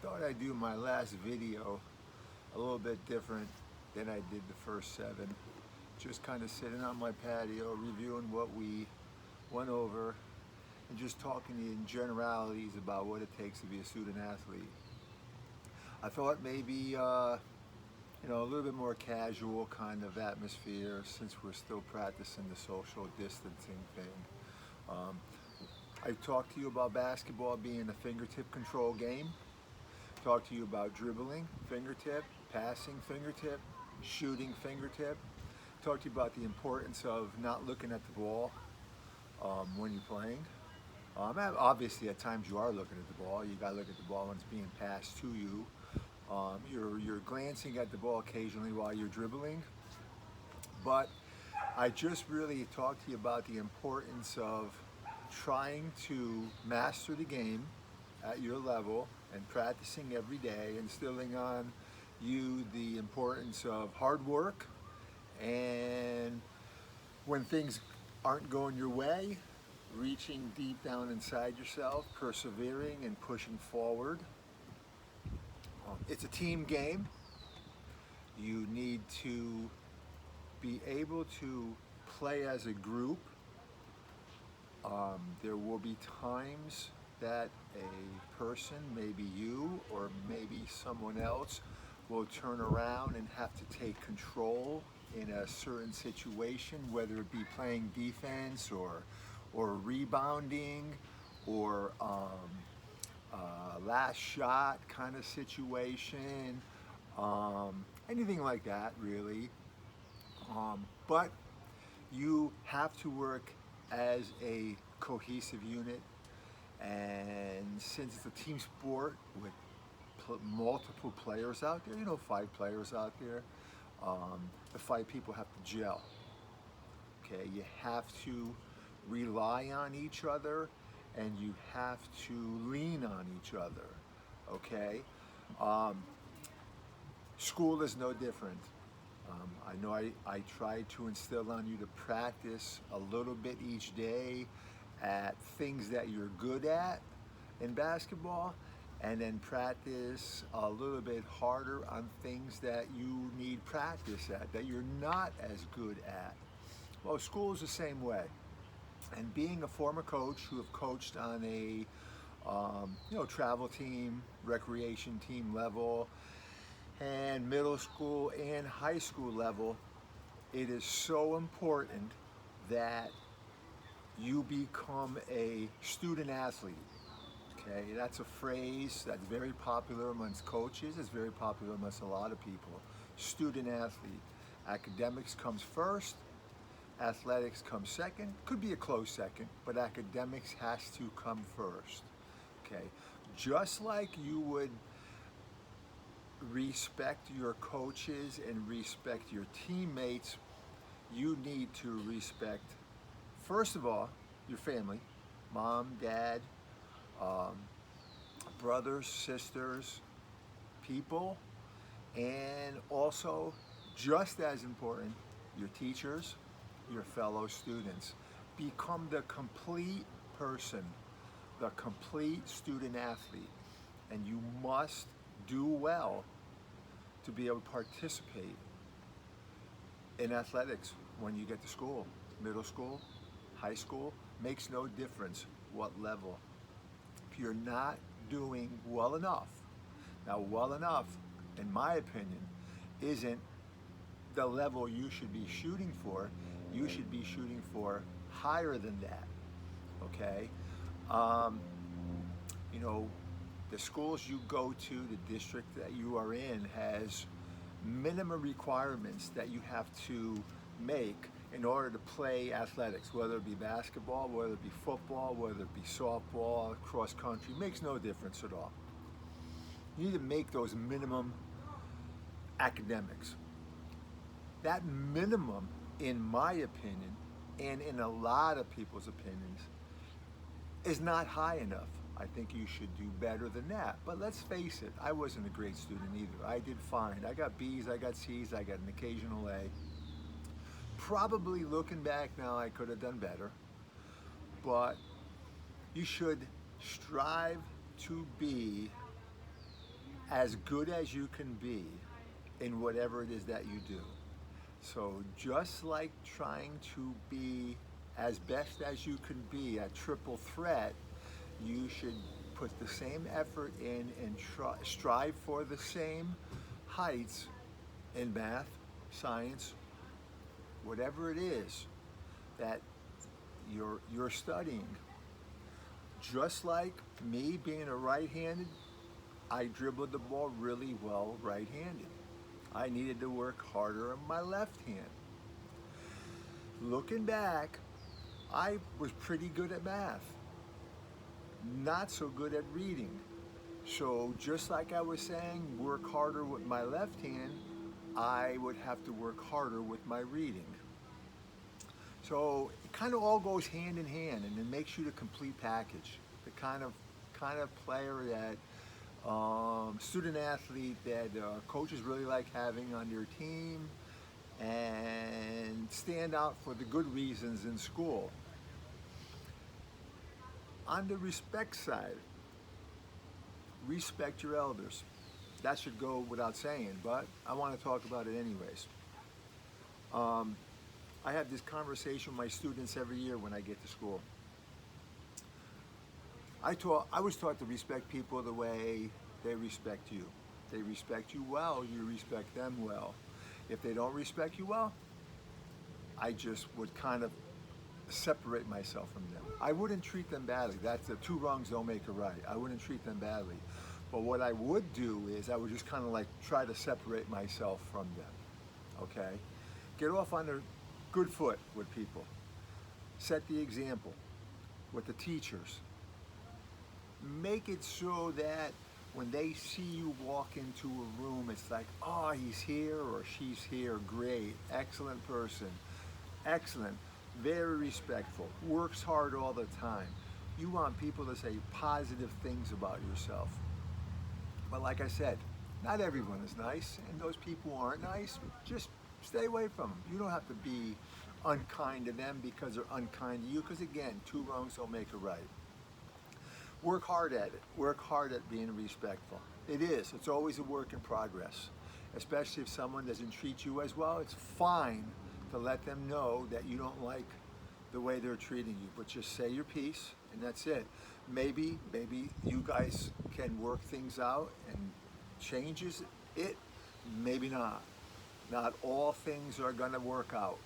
thought I'd do my last video a little bit different than I did the first 7. Just kind of sitting on my patio, reviewing what we went over, and just talking in generalities about what it takes to be a student athlete. I thought maybe a little bit more casual kind of atmosphere since we're still practicing the social distancing thing. Um, I talked to you about basketball being a fingertip control game. Talk to you about dribbling, fingertip, passing, fingertip, shooting, fingertip. Talk to you about the importance of not looking at the ball when you're playing. Obviously, at times you are looking at the ball. You got to look at the ball when it's being passed to you. You're glancing at the ball occasionally while you're dribbling. But I just really talked to you about the importance of trying to master the game at your level and practicing every day, instilling on you the importance of hard work, and when things aren't going your way, reaching deep down inside yourself, persevering and pushing forward. It's a team game. You need to be able to play as a group. There will be times that a person, maybe you or maybe someone else, will turn around and have to take control in a certain situation, whether it be playing defense or rebounding or last shot kind of situation, anything like that really. But you have to work as a cohesive unit, and since it's a team sport with multiple players out there, 5 players out there, the 5 people have to gel. Okay, you have to rely on each other and you have to lean on each other. Okay, school is no different. I know I try to instill on you to practice a little bit each day at things that you're good at in basketball, and then practice a little bit harder on things that you need practice at, that you're not as good at. Well, school is the same way. And being a former coach who have coached on a travel team, recreation team level, and middle school and high school level, it is so important that you become a student athlete. Okay, that's a phrase that's very popular amongst coaches. It's very popular amongst a lot of people. Student athlete. Academics comes first. Athletics comes second. Could be a close second, but academics has to come first. Okay, just like you would respect your coaches and respect your teammates, you need to respect, first of all, your family, mom, dad, brothers, sisters, people, and also, just as important, your teachers, your fellow students. Become the complete person, the complete student athlete, and you must do well to be able to participate in athletics when you get to school. Middle school, high school, makes no difference what level. If you're not doing well enough, now well enough, in my opinion, isn't the level you should be shooting for. You should be shooting for higher than that, okay? The schools you go to, the district that you are in has minimum requirements that you have to make in order to play athletics, whether it be basketball, whether it be football, whether it be softball, cross country, makes no difference at all. You need to make those minimum academics. That minimum, in my opinion, and in a lot of people's opinions, is not high enough. I think you should do better than that. But let's face it, I wasn't a great student either. I did fine. I got B's, I got C's, I got an occasional A. Probably looking back now, I could have done better. But you should strive to be as good as you can be in whatever it is that you do. So just like trying to be as best as you can be at triple threat, you should put the same effort in and strive for the same heights in math, science, whatever it is that you're studying. Just like me being a right-handed, I dribbled the ball really well right-handed. I needed to work harder on my left hand. Looking back, I was pretty good at math, not so good at reading. So just like I was saying, work harder with my left hand, I would have to work harder with my reading. So it kind of all goes hand in hand, and it makes you the complete package. The kind of player that student athlete that coaches really like having on their team and stand out for the good reasons in school. On the respect side, respect your elders. That should go without saying, but I want to talk about it anyways. I have this conversation with my students every year when I get to school. I was taught to respect people the way they respect you. They respect you well, you respect them well. If they don't respect you well, I just would kind of separate myself from them. I wouldn't treat them badly. That's the two wrongs don't make a right. I wouldn't treat them badly. But what I would do is I would just kind of like try to separate myself from them, okay? Get off on a good foot with people. Set the example with the teachers. Make it so that when they see you walk into a room, it's like, oh, he's here or she's here, great, excellent person, excellent, very respectful, works hard all the time. You want people to say positive things about yourself. But like I said, not everyone is nice, and those people who aren't nice, just stay away from them. You don't have to be unkind to them because they're unkind to you, because again, two wrongs don't make a right. Work hard at it. Work hard at being respectful. It is. It's always a work in progress, especially if someone doesn't treat you as well. It's fine to let them know that you don't like the way they're treating you, but just say your piece, and that's it. Maybe you guys can work things out and changes it, maybe not. Not all things are gonna work out.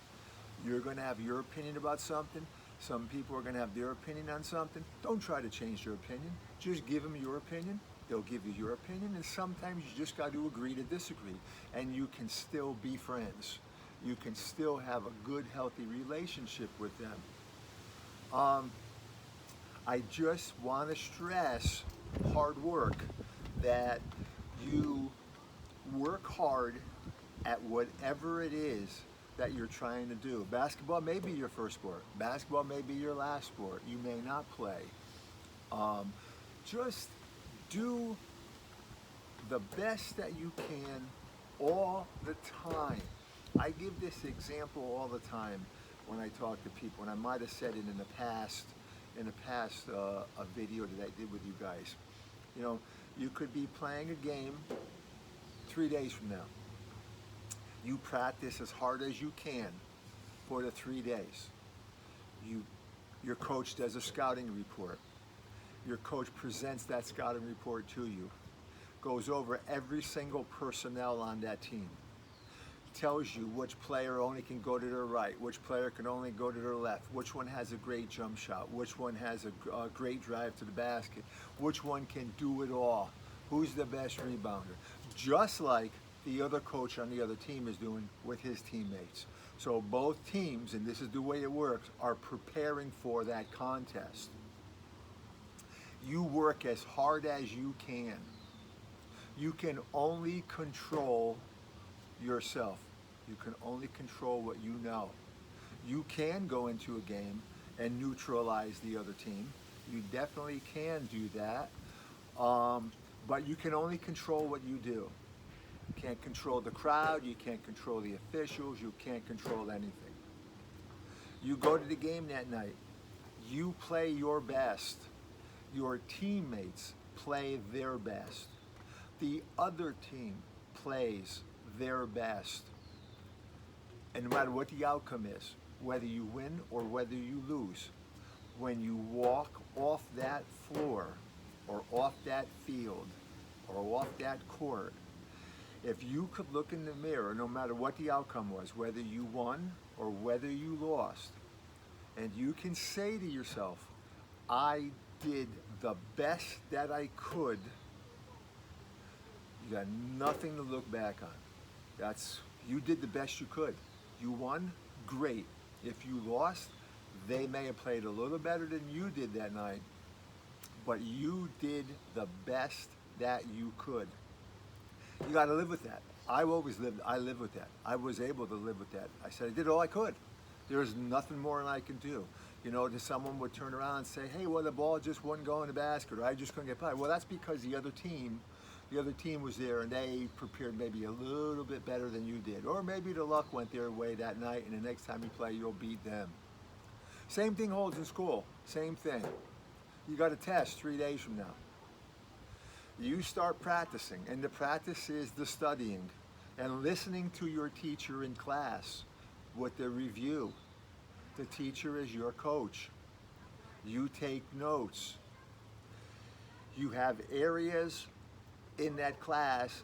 You're gonna have your opinion about something. Some people are gonna have their opinion on something. Don't try to change their opinion. Just give them your opinion. They'll give you your opinion, and sometimes you just got to agree to disagree, and you can still be friends. You can still have a good, healthy relationship with them. I just want to stress hard work, that you work hard at whatever it is that you're trying to do. Basketball may be your first sport. Basketball may be your last sport. You may not play. Just do the best that you can all the time. I give this example all the time when I talk to people, and I might have said it in the past a video that I did with you guys. You know, you could be playing a game 3 days from now. You practice as hard as you can for the 3 days. Your coach does a scouting report. Your coach presents that scouting report to you, goes over every single personnel on that team, tells you which player only can go to their right, which player can only go to their left, which one has a great jump shot, which one has a great drive to the basket, which one can do it all, who's the best rebounder, just like the other coach on the other team is doing with his teammates. So both teams, and this is the way it works, are preparing for that contest. You work as hard as you can. You can only control yourself. You can only control what you know. You can go into a game and neutralize the other team. You definitely can do that, but you can only control what you do. You can't control the crowd, you can't control the officials, you can't control anything. You go to the game that night, you play your best. Your teammates play their best. the other team plays their best, and no matter what the outcome is, whether you win or whether you lose, when you walk off that floor or off that field or off that court, if you could look in the mirror, no matter what the outcome was, whether you won or whether you lost, and you can say to yourself, I did the best that I could, you got nothing to look back on. You did the best you could. You won, great. If you lost, they may have played a little better than you did that night, but you did the best that you could. You got to live with that. I live with that. I was able to live with that. I said I did all I could. There's nothing more than I can do. You know, someone would turn around and say, hey, well, the ball just wouldn't go in the basket, or I just couldn't get by. Well, that's because the other team was there and they prepared maybe a little bit better than you did. Or maybe the luck went their way that night and the next time you play, you'll beat them. Same thing holds in school. Same thing. You got a test 3 days from now. You start practicing, and the practice is the studying and listening to your teacher in class with the review. The teacher is your coach. You take notes. You have areas in that class,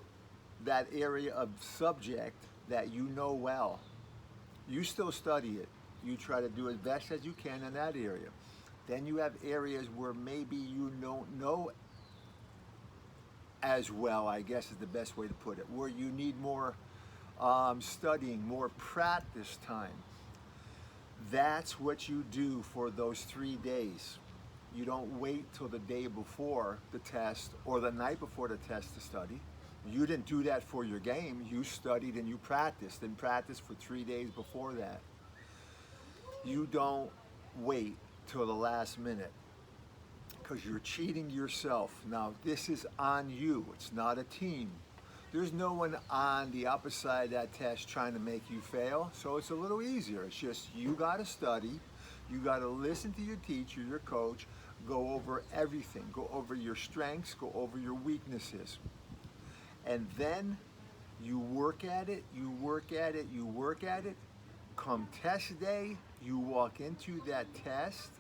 that area of subject that you know well. You still study it. You try to do as best as you can in that area. Then you have areas where maybe you don't know as well, I guess is the best way to put it, where you need more studying, more practice time. That's what you do for those 3 days. You don't wait till the day before the test or the night before the test to study. You didn't do that for your game. You studied and you practiced for 3 days before that. You don't wait till the last minute, because you're cheating yourself. Now, this is on you. It's not a team. There's no one on the opposite side of that test trying to make you fail, so it's a little easier. It's just you got to study. You got to listen to your teacher, your coach, go over everything. Go over your strengths, go over your weaknesses. And then you work at it, you work at it, you work at it. Come test day, you walk into that test.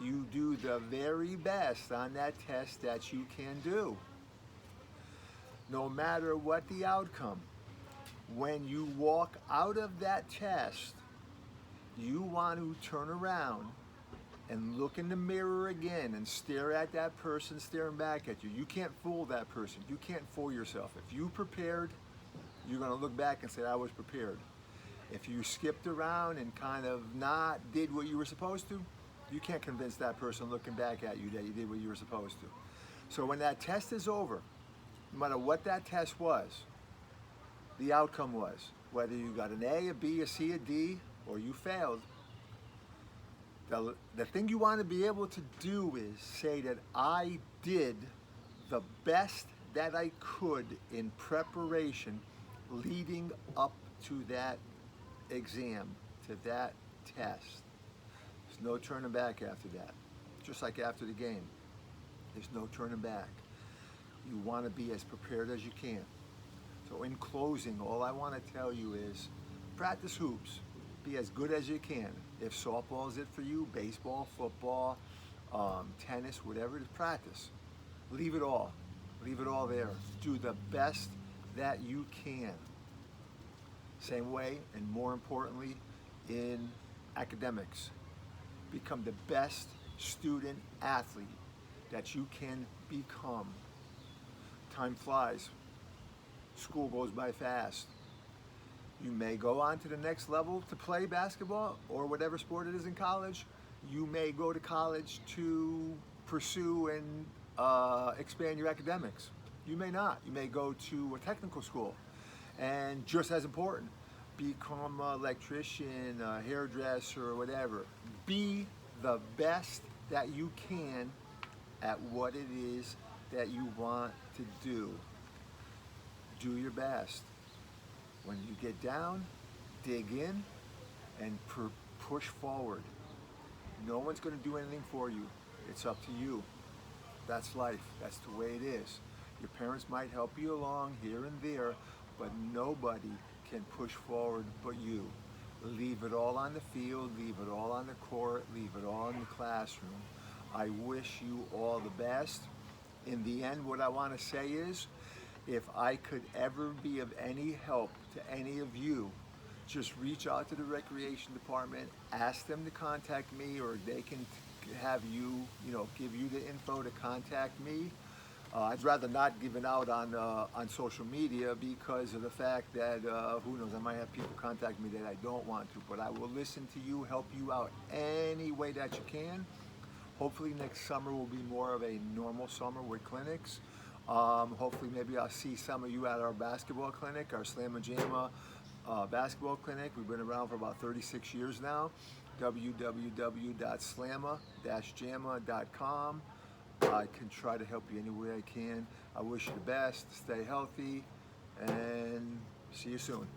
You do the very best on that test that you can do. No matter what the outcome, when you walk out of that test, you want to turn around and look in the mirror again and stare at that person staring back at you. You can't fool that person. You can't fool yourself. If you prepared, you're going to look back and say, I was prepared. If you skipped around and kind of not did what you were supposed to, you can't convince that person looking back at you that you did what you were supposed to. So when that test is over, no matter what that test was, the outcome was, whether you got an A, a B, a C, a D, or you failed, the thing you want to be able to do is say that I did the best that I could in preparation leading up to that exam, to that test. There's no turning back after that. Just like after the game, there's no turning back. You want to be as prepared as you can. So in closing, all I want to tell you is practice hoops. Be as good as you can. If softball is it for you, baseball, football, tennis, whatever it is, practice. Leave it all. Leave it all there. Do the best that you can. Same way, and more importantly, in academics. Become the best student athlete that you can become. Time flies. School goes by fast. You may go on to the next level to play basketball or whatever sport it is in college. You may go to college to pursue and expand your academics. You may not. You may go to a technical school and just as important, become an electrician, a hairdresser, or whatever. Be the best that you can at what it is that you want to do. Do your best. When you get down, dig in and push forward. No one's going to do anything for you. It's up to you. That's life. That's the way it is. Your parents might help you along here and there, but nobody can push forward but you. Leave it all on the field, leave it all on the court, leave it all in the classroom. I wish you all the best. In the end, what I want to say is, if I could ever be of any help to any of you, just reach out to the recreation department, ask them to contact me, or they can have you, give you the info to contact me. I'd rather not give it out on social media because of the fact that, who knows, I might have people contact me that I don't want to, but I will listen to you, help you out any way that you can. Hopefully next summer will be more of a normal summer with clinics. Hopefully maybe I'll see some of you at our basketball clinic, our Slamma Jamma basketball clinic. We've been around for about 36 years now. www.slamma-jamma.com. I can try to help you any way I can. I wish you the best. Stay healthy and see you soon.